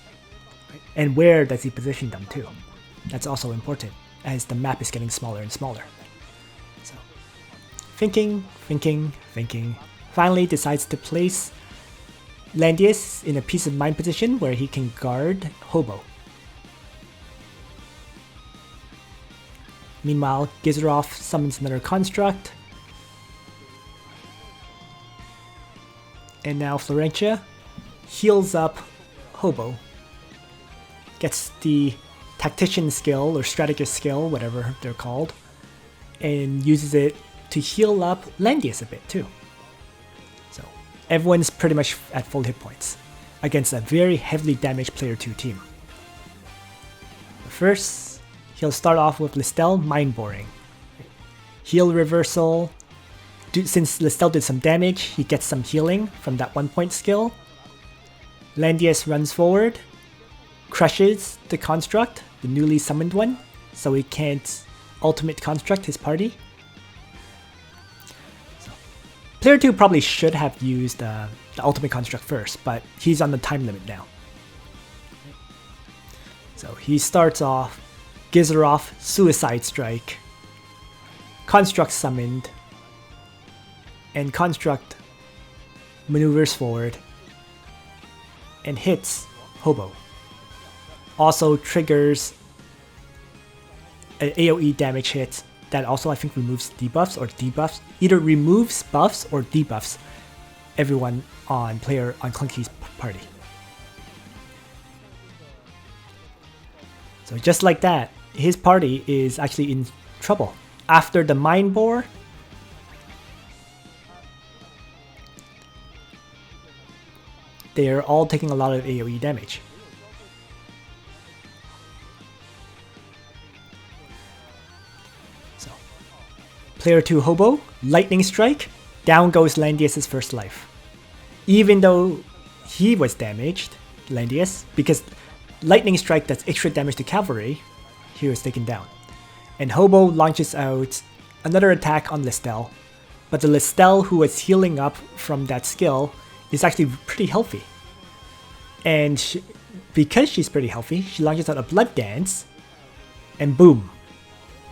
Speaker 2: Right? And where does he position them too? That's also important as the map is getting smaller and smaller. So, thinking, finally decides to place Langrisser in a peace of mind position where he can guard Hobo. Meanwhile, Gizerov summons another construct. And now Florentia heals up Hobo. Gets the tactician skill or strategist skill, whatever they're called, and uses it to heal up Langrisser a bit too. So everyone's pretty much at full hit points against a very heavily damaged player 2 team. First, he'll start off with Listel Mind Boring. Heal reversal. Since Listel did some damage, he gets some healing from that 1-point skill. Langrisser runs forward, crushes the construct, the newly summoned one, so he can't ultimate construct his party. So, player 2 probably should have used the ultimate construct first, but he's on the time limit now. So he starts off, Gizerov, Suicide Strike, Construct summoned, and Construct maneuvers forward and hits Hobo. Also triggers an AoE damage hit that also I think removes debuffs or debuffs. Either removes buffs or debuffs everyone on Clunky's party. So just like that, his party is actually in trouble. After the Mind Bore, they are all taking a lot of AoE damage. So, player 2 Hobo, Lightning Strike, down goes Langrisser's first life. Even though he was damaged, Langrisser, because Lightning Strike does extra damage to cavalry, he was taken down. And Hobo launches out another attack on Listel, but the Listel who was healing up from that skill is actually pretty healthy. And because she's pretty healthy, she launches out a Blood Dance, and boom.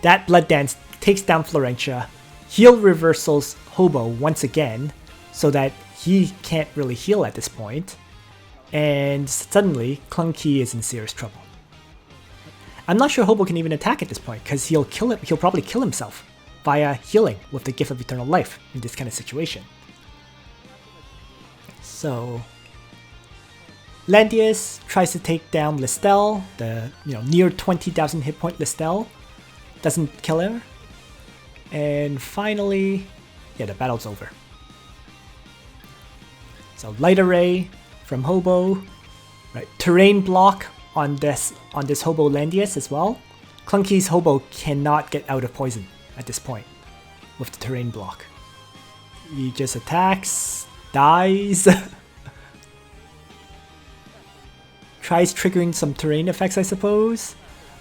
Speaker 2: That Blood Dance takes down Florentia, heal reversals Hobo once again, so that he can't really heal at this point, and suddenly Clunky is in serious trouble. I'm not sure Hobo can even attack at this point, because he'll probably kill himself via healing with the Gift of Eternal Life in this kind of situation. So Langrisser tries to take down Listel, the near 20,000 hit point Listel, doesn't kill her, and finally, the battle's over. So Light Array from Hobo, right? Terrain block on this Hobo Langrisser as well. Clunky's Hobo cannot get out of poison at this point with the terrain block. He just attacks, dies. Tries triggering some terrain effects, I suppose,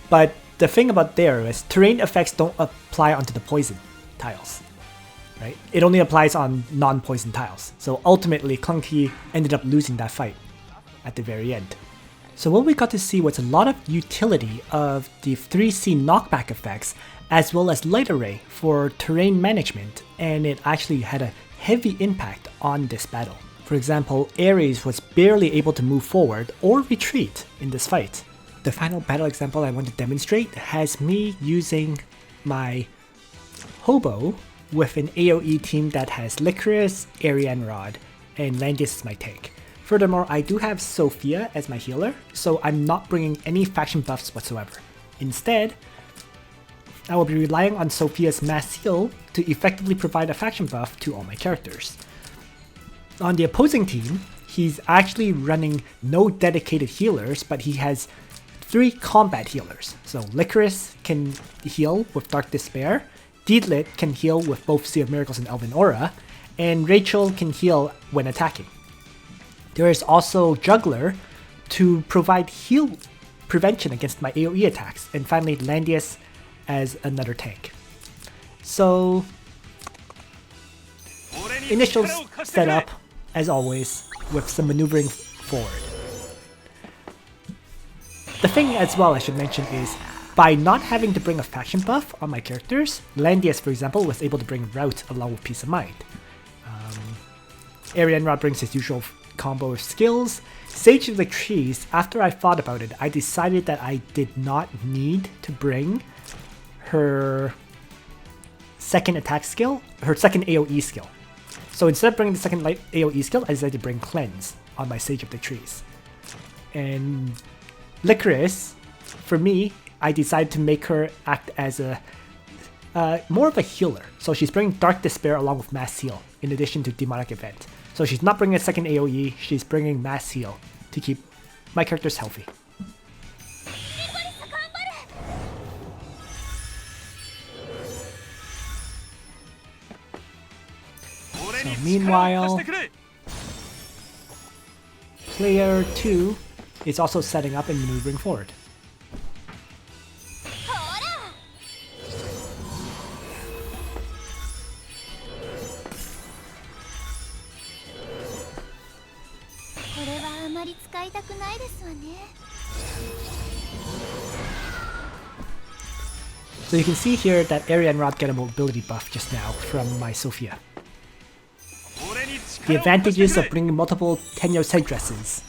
Speaker 2: but the thing about there is terrain effects don't apply onto the poison tiles, right? It only applies on non-poison tiles. So ultimately, Clunky ended up losing that fight at the very end. So what we got to see was a lot of utility of the 3C knockback effects as well as light array for terrain management, and it actually had a heavy impact on this battle. For example, Ares was barely able to move forward or retreat in this fight. The final battle example I want to demonstrate has me using my Hobo with an AoE team that has Licorice, Ariane Rod, and Langrisser is my tank. Furthermore, I do have Sophia as my healer, so I'm not bringing any faction buffs whatsoever. Instead, I will be relying on Sophia's mass heal to effectively provide a faction buff to all my characters. On the opposing team, he's actually running no dedicated healers, but he has 3 combat healers. So Licorice can heal with Dark Despair, Deedlit can heal with both Sea of Miracles and Elven Aura, and Rachel can heal when attacking. There is also Juggler to provide heal prevention against my AoE attacks, and finally Landius as another tank. So, initial setup, as always, with some maneuvering forward. The thing as well I should mention is, by not having to bring a faction buff on my characters, Landius, for example, was able to bring Rout along with Peace of Mind. Ariane Rod brings his usual combo of skills. Sage of the Trees, after I thought about it, I decided that I did not need to bring her second attack skill, her second AoE skill. So instead of bringing the second light AoE skill, I decided to bring Cleanse on my Sage of the Trees. And Licorice, for me, I decided to make her act as a more of a healer. So she's bringing Dark Despair along with Mass Heal, in addition to Demonic Event. So she's not bringing a second AoE, she's bringing Mass Heal to keep my characters healthy. So meanwhile, player 2 is also setting up and maneuvering forward. So you can see here that Ariane Rod get a mobility buff just now from my Sophia. The advantages of bringing multiple Tenyos headdresses.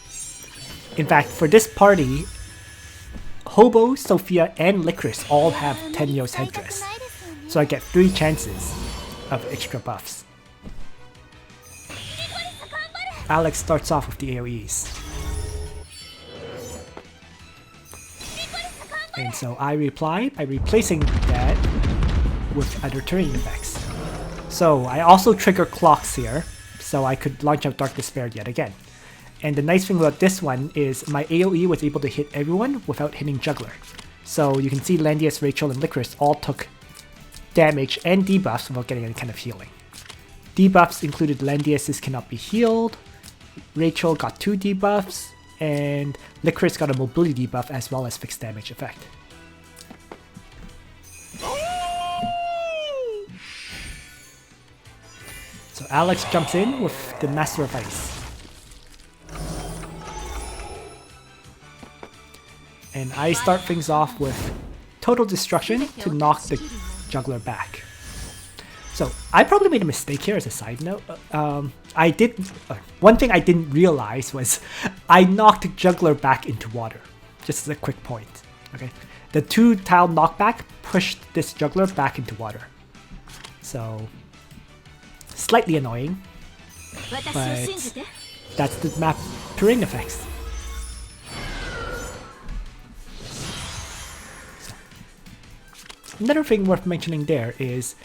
Speaker 2: In fact, for this party, Hobo, Sophia, and Licorice all have Tenyos headdress. So I get 3 chances of extra buffs. Alex starts off with the AoEs. And so I reply by replacing that with other terrain effects. So I also trigger clocks here, so I could launch out Dark Despair yet again. And the nice thing about this one is my AoE was able to hit everyone without hitting Juggler. So you can see Landius, Rachel, and Licorice all took damage and debuffs without getting any kind of healing. Debuffs included Landius's cannot be healed, Rachel got 2 debuffs, and Licorice got a mobility debuff as well as fixed damage effect. So Alex jumps in with the Master of Ice. And I start things off with Total Destruction to knock the Juggler back. So I probably made a mistake here as a side note. One thing I didn't realize was I knocked Juggler back into water. Just as a quick point. Okay, the 2 tile knockback pushed this Juggler back into water. So slightly annoying, but that's the map terrain effects. Another thing worth mentioning there is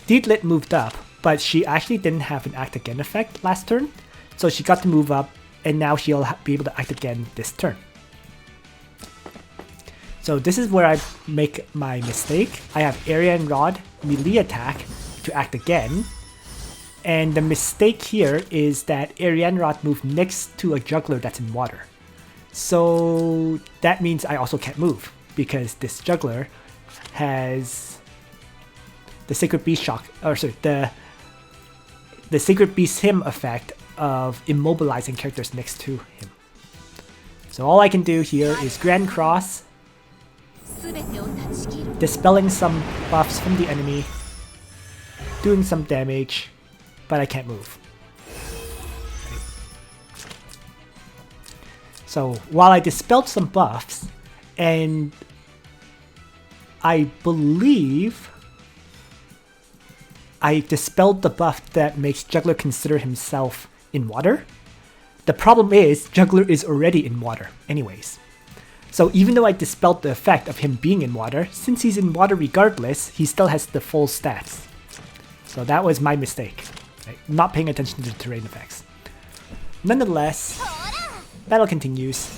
Speaker 2: Deedlit moved up, but she actually didn't have an act again effect last turn, so she got to move up, and now she'll be able to act again this turn. So this is where I make my mistake. I have Ariane Rod melee attack to act again, and the mistake here is that Ariane Rod moved next to a Juggler that's in water. So that means I also can't move. because this juggler has the Sacred Beast shock, or sorry, the Sacred Beast him effect of immobilizing characters next to him. So all I can do here is Grand Cross, dispelling some buffs from the enemy, doing some damage, but I can't move. Right. So while I dispelled some buffs, and I believe I dispelled the buff that makes Juggler consider himself in water. The problem is, Juggler is already in water anyways. So even though I dispelled the effect of him being in water, since he's in water regardless, he still has the full stats. So that was my mistake, right? Not paying attention to the terrain effects. Nonetheless, battle continues.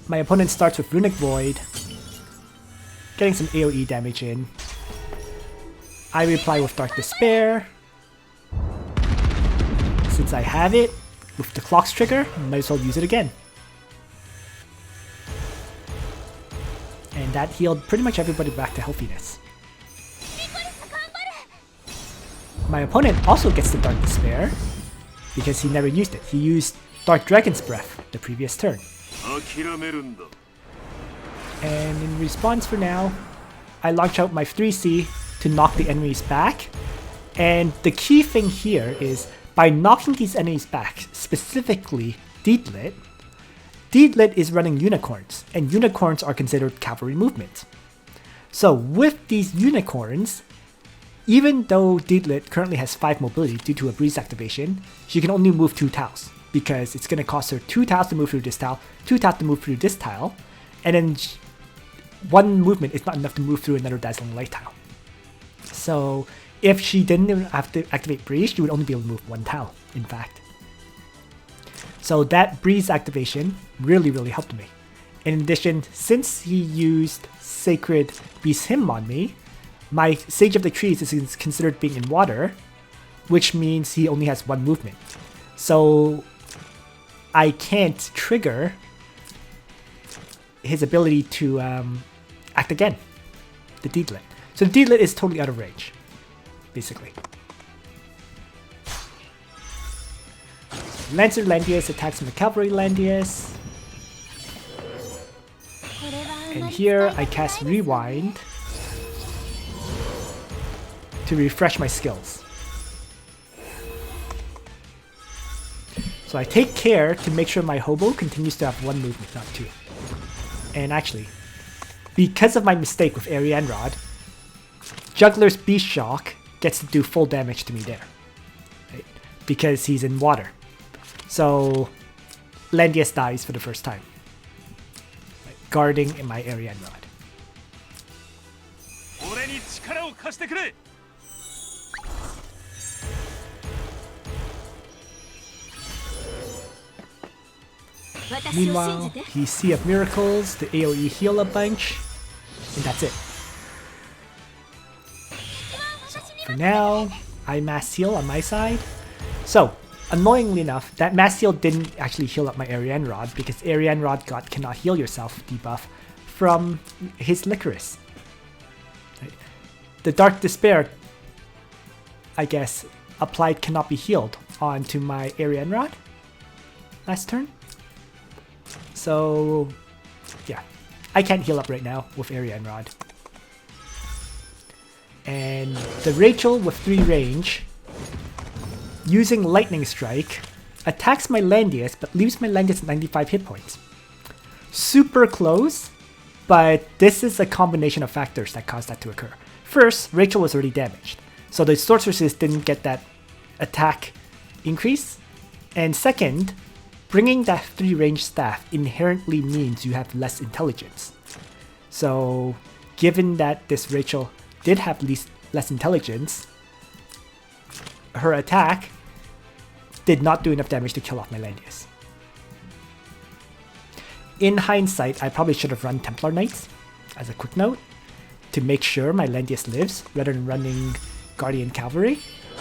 Speaker 2: My opponent starts with Runic Void, getting some AoE damage in. I reply with Dark Despair. Since I have it, with the clock's trigger, might as well use it again. And that healed pretty much everybody back to healthiness. My opponent also gets the Dark Despair, because he never used it. He used Dark Dragon's Breath the previous turn. And in response for now, I launch out my 3C to knock the enemies back. And the key thing here is, by knocking these enemies back, specifically Deedlit, Deedlit is running unicorns, and unicorns are considered cavalry movement. So with these unicorns, even though Deedlit currently has 5 mobility due to a breeze activation, she can only move 2 tiles, because it's going to cost her 2 tiles to move through this tile, 2 tiles to move through this tile, and then one movement is not enough to move through another Dazzling Light tile. So if she didn't even have to activate Breeze, she would only be able to move 1 tile, in fact. So that Breeze activation really helped me. In addition, since he used Sacred Beast Hymn on me, my Sage of the Trees is considered being in water, which means he only has 1 movement. So I can't trigger his ability to act again, the Deedlit. So the Deedlit is totally out of range, basically. Lancer Landius attacks my Cavalry Landius. And here I cast Rewind to refresh my skills. So I take care to make sure my Hobo continues to have 1 movement, not 2. And actually, because of my mistake with Ariane Rod, Juggler's Beast Shock gets to do full damage to me there, right? Because he's in water. So Landius dies for the first time, right? Guarding in my Ariane Rod. Meanwhile, he Sea of Miracles, the AoE heal a bunch, and that's it. So for now, I mass heal on my side. So, annoyingly enough, that mass heal didn't actually heal up my Ariane Rod, because Ariane Rod got cannot heal yourself debuff from his Licorice. Right? The Dark Despair, I guess, applied cannot be healed onto my Ariane Rod last turn. So, yeah, I can't heal up right now with Ariane Rod. And the Rachel with 3 range, using Lightning Strike, attacks my Landius but leaves my Landius at 95 hit points. Super close, but this is a combination of factors that caused that to occur. First, Rachel was already damaged, so the sorceresses didn't get that attack increase. And second, bringing that 3 range staff inherently means you have less intelligence. So given that this Rachel did have less intelligence, her attack did not do enough damage to kill off my Landius. In hindsight, I probably should have run Templar Knights as a quick note to make sure my Landius lives rather than running Guardian Cavalry.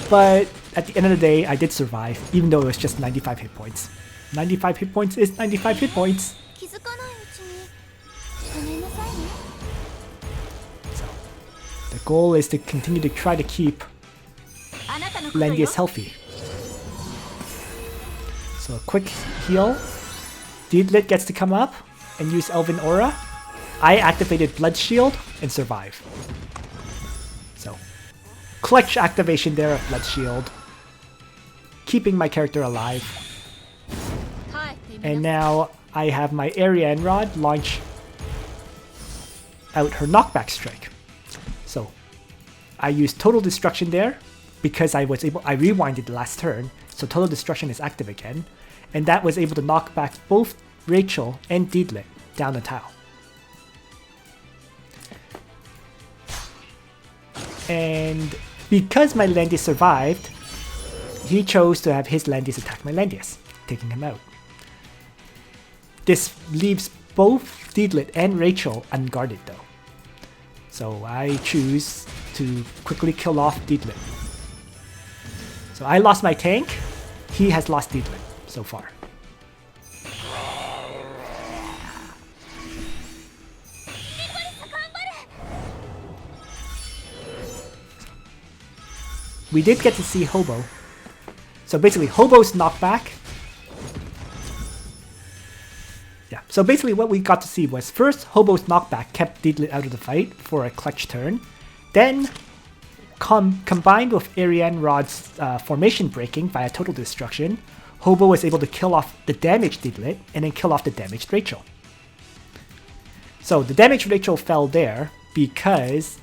Speaker 2: But at the end of the day, I did survive, even though it was just 95 hit points. 95 hit points is 95 hit points. Goal is to continue to try to keep Langrisser healthy. So a quick heal. Deedlit gets to come up and use Elven Aura. I activated Blood Shield and survive. So clutch activation there of Blood Shield, keeping my character alive. And now I have my Ariane Rod launch out her knockback strike. So I used Total Destruction there because I rewinded the last turn, so Total Destruction is active again, and that was able to knock back both Rachel and Deedlit down the tile. And because my Langrisser survived, he chose to have his Langrisser attack my Langrisser, taking him out. This leaves both Deedlit and Rachel unguarded though. So I choose to quickly kill off Deedlit. So I lost my tank, he has lost Deedlit so far. We did get to see Hobo. So basically Hobo's knockback. Yeah, so basically what we got to see was first Hobo's knockback kept Deedlit out of the fight for a clutch turn. Then combined with Ariane Rod's formation breaking via Total Destruction, Hobo was able to kill off the damaged Deedlit and then kill off the damaged Rachel. So the damaged Rachel fell there because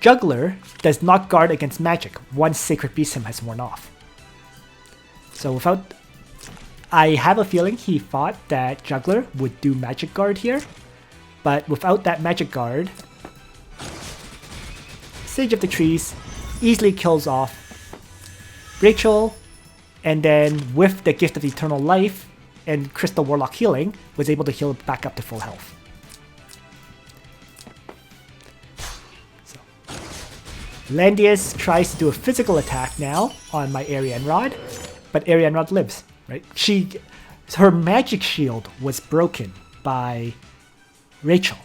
Speaker 2: Juggler does not guard against magic once Sacred Beast has worn off. So without... I have a feeling he thought that Juggler would do magic guard here, but without that magic guard, Sage of the Trees easily kills off Rachel, and then with the Gift of Eternal Life and Crystal Warlock healing, was able to heal back up to full health. Langrisser tries to do a physical attack now on my Ariane Rod, but Ariane Rod lives, right? Her magic shield was broken by Rachel,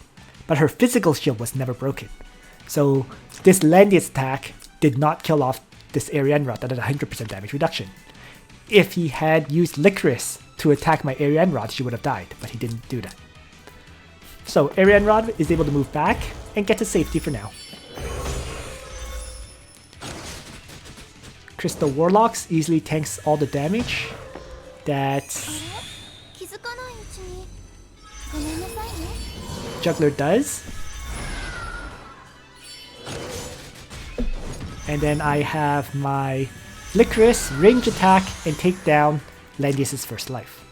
Speaker 2: but her physical shield was never broken. So this Langrisser attack did not kill off this Ariane Rod that had 100% damage reduction. If he had used Licorice to attack my Ariane Rod, she would have died, but he didn't do that. So Ariane Rod is able to move back and get to safety for now. Crystal Warlocks easily tanks all the damage that Juggler does. And then I have my Licorice range attack and take down Langrisser's first life.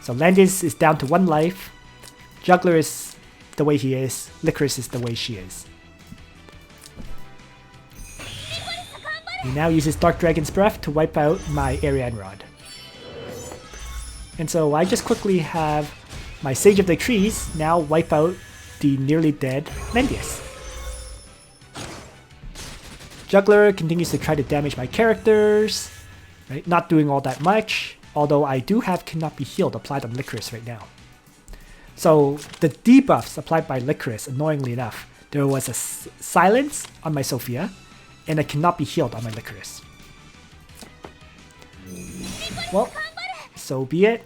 Speaker 2: So Langrisser is down to 1 life, Juggler is the way he is, Licorice is the way she is. He now uses Dark Dragon's Breath to wipe out my Ariane Rod. And so I just quickly have my Sage of the Trees now wipe out the nearly dead Langrisser. Juggler continues to try to damage my characters, right? Not doing all that much, although I do have Cannot Be Healed applied on Licorice right now. So the debuffs applied by Licorice, annoyingly enough, there was a silence on my Sophia, and I cannot be healed on my Licorice. Well, so be it.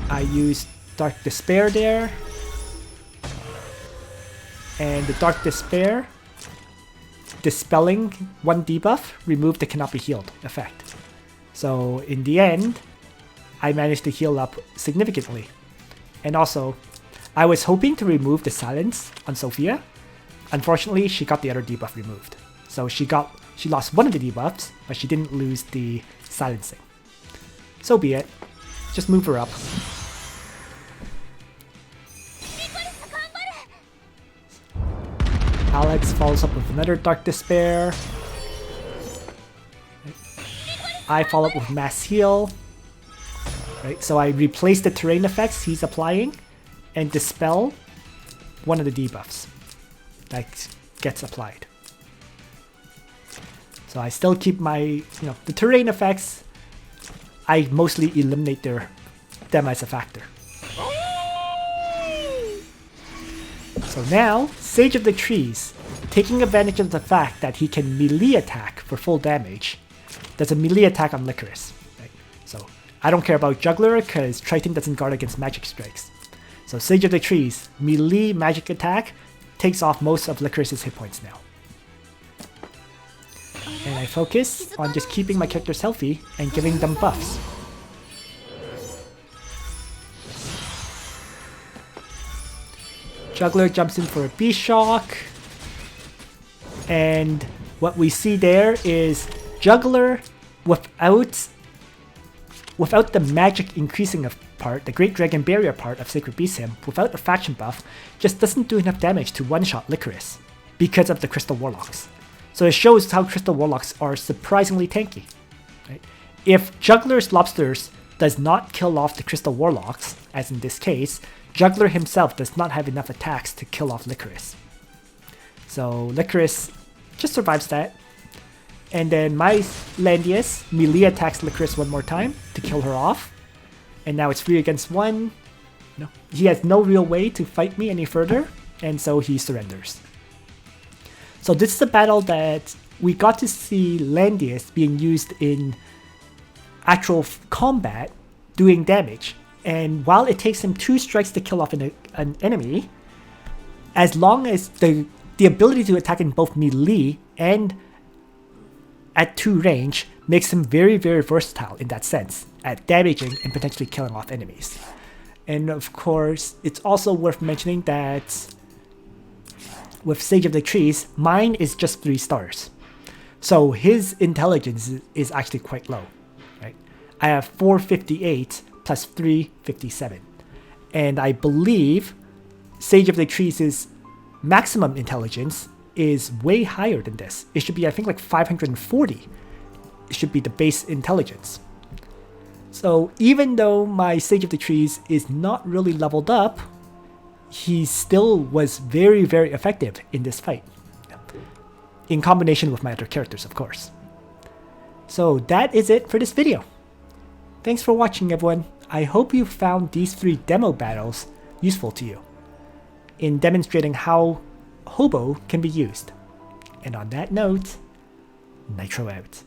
Speaker 2: I used Dark Despair there. And the Dark Despair, dispelling 1 debuff, removed the cannot be healed effect. So in the end, I managed to heal up significantly. And also, I was hoping to remove the silence on Sophia. Unfortunately, she got the other debuff removed. So she lost 1 of the debuffs, but she didn't lose the silencing. So be it. Just move her up. Alex follows up with another Dark Despair. I follow up with Mass Heal. Right, so I replace the terrain effects he's applying and dispel 1 of the debuffs that gets applied. So I still keep my, the terrain effects, I mostly eliminate them as a factor. So So now, Sage of the Trees, taking advantage of the fact that he can melee attack for full damage, does a melee attack on Licorice. Right? So I don't care about Juggler because Triton doesn't guard against magic strikes. So Sage of the Trees, melee magic attack, takes off most of Licorice's hit points now. And I focus on just keeping my characters healthy and giving them buffs. Juggler jumps in for a Beast Shock. And what we see there is Juggler without the magic increasing of part, the Great Dragon Barrier part of Sacred Beast Hymn, without the faction buff, just doesn't do enough damage to one-shot Licorice because of the Crystal Warlocks. So it shows how Crystal Warlocks are surprisingly tanky. Right? If Juggler's Lobsters does not kill off the Crystal Warlocks, as in this case, Juggler himself does not have enough attacks to kill off Licorice. So Licorice just survives that. And then my Landius melee attacks Licorice one more time to kill her off. And now it's 3 against 1. No, he has no real way to fight me any further, and so he surrenders. So this is a battle that we got to see Landius being used in actual combat, doing damage. And while it takes him 2 strikes to kill off an enemy, as long as the ability to attack in both melee and at 2 range makes him very, very versatile in that sense, at damaging and potentially killing off enemies. And of course, it's also worth mentioning that with Sage of the Trees, mine is just 3 stars. So his intelligence is actually quite low. Right? I have 458 plus 357. And I believe Sage of the Trees' maximum intelligence is way higher than this. It should be, I think, like 540. It should be the base intelligence. So even though my Sage of the Trees is not really leveled up, he still was very, very effective in this fight. In combination with my other characters, of course. So that is it for this video. Thanks for watching, everyone. I hope you found these 3 demo battles useful to you in demonstrating how Hobo can be used. And on that note, Nitro out.